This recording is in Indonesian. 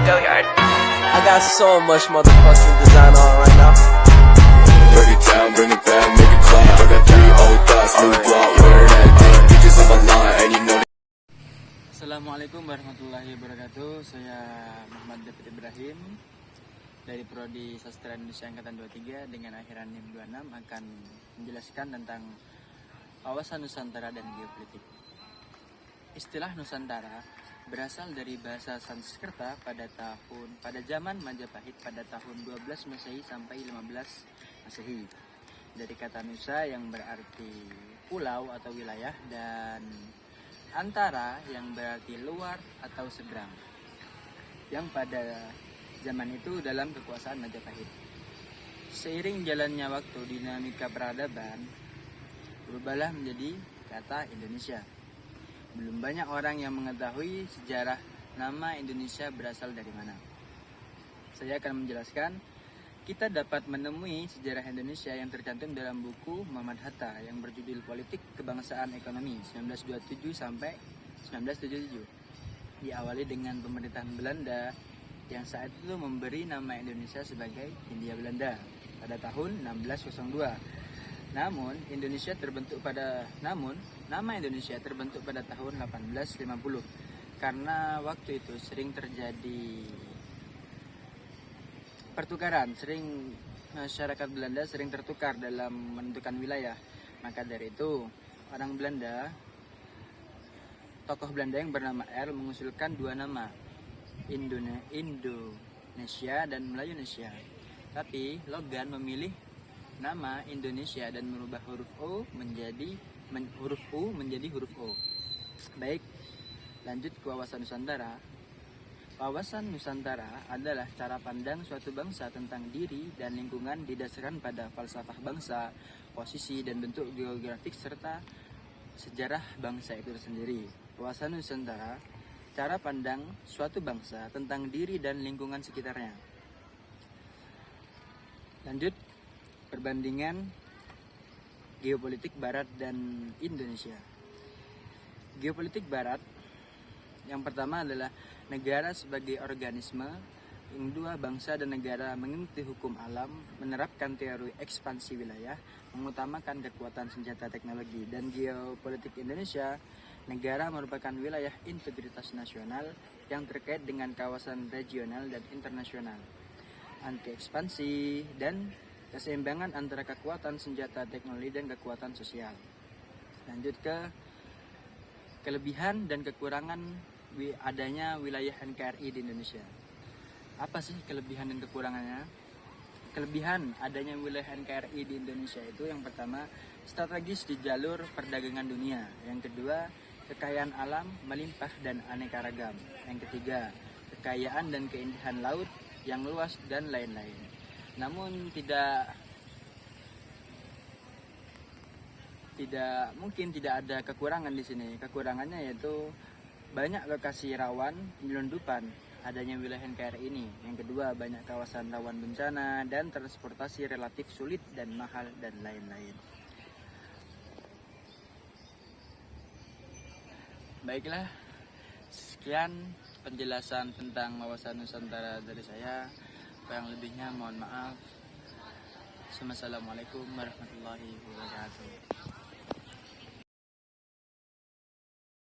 I got so much motherfucking design on right now. Break it down, bring it back, make it clap. I got 3 old thoughts, new block, where that thing. Bitches on my line, and you know. Assalamualaikum warahmatullahi wabarakatuh. Saya Muhammad David Ibrahim dari Prodi Sastra Indonesia Angkatan 23 dengan akhiran NIM 26 akan menjelaskan tentang wawasan Nusantara dan geopolitik. Istilah Nusantara berasal dari bahasa Sanskerta pada zaman Majapahit pada tahun 12 Masehi sampai 15 Masehi. Dari kata Nusa yang berarti pulau atau wilayah dan Antara yang berarti luar atau seberang. Yang pada zaman itu dalam kekuasaan Majapahit. Seiring jalannya waktu, dinamika peradaban berubahlah menjadi kata Indonesia. Belum banyak orang yang mengetahui sejarah nama Indonesia berasal dari mana. Saya akan menjelaskan. Kita dapat menemui sejarah Indonesia yang tercantum dalam buku Muhammad Hatta yang berjudul Politik Kebangsaan Ekonomi 1927 sampai 1977. Diawali dengan pemerintahan Belanda yang saat itu memberi nama Indonesia sebagai Hindia Belanda pada tahun 1602. Namun nama Indonesia terbentuk pada tahun 1850 karena waktu itu sering terjadi pertukaran, masyarakat Belanda sering tertukar dalam menentukan wilayah. Maka dari itu, orang Belanda, tokoh Belanda yang bernama R mengusulkan dua nama, Indonesia dan Melayunesia. Tapi Logan memilih nama Indonesia dan merubah huruf U menjadi huruf O. Baik, lanjut ke wawasan Nusantara. Wawasan Nusantara adalah cara pandang suatu bangsa tentang diri dan lingkungan didasarkan pada falsafah bangsa, posisi dan bentuk geografik serta sejarah bangsa itu sendiri. Wawasan Nusantara, cara pandang suatu bangsa tentang diri dan lingkungan sekitarnya. Lanjut, perbandingan geopolitik Barat dan Indonesia. Geopolitik Barat yang pertama adalah negara sebagai organisme, yang kedua bangsa dan negara mengikuti hukum alam, menerapkan teori ekspansi wilayah, mengutamakan kekuatan senjata teknologi. Dan geopolitik Indonesia, negara merupakan wilayah integritas nasional yang terkait dengan kawasan regional dan internasional, anti ekspansi dan keseimbangan antara kekuatan senjata teknologi dan kekuatan sosial. Lanjut ke kelebihan dan kekurangan adanya wilayah NKRI di Indonesia. Apa sih kelebihan dan kekurangannya? Kelebihan adanya wilayah NKRI di Indonesia itu yang pertama, strategis di jalur perdagangan dunia. Yang kedua, kekayaan alam melimpah dan aneka ragam. Yang ketiga, kekayaan dan keindahan laut yang luas dan lain-lain. Namun tidak ada kekurangan di sini. Kekurangannya yaitu banyak lokasi rawan penyelundupan adanya wilayah NKRI ini. Yang kedua, banyak kawasan rawan bencana dan transportasi relatif sulit dan mahal dan lain-lain. Baiklah, sekian penjelasan tentang wawasan Nusantara dari saya. Kurang lebihnya mohon maaf. Wassalamualaikum warahmatullahi wabarakatuh.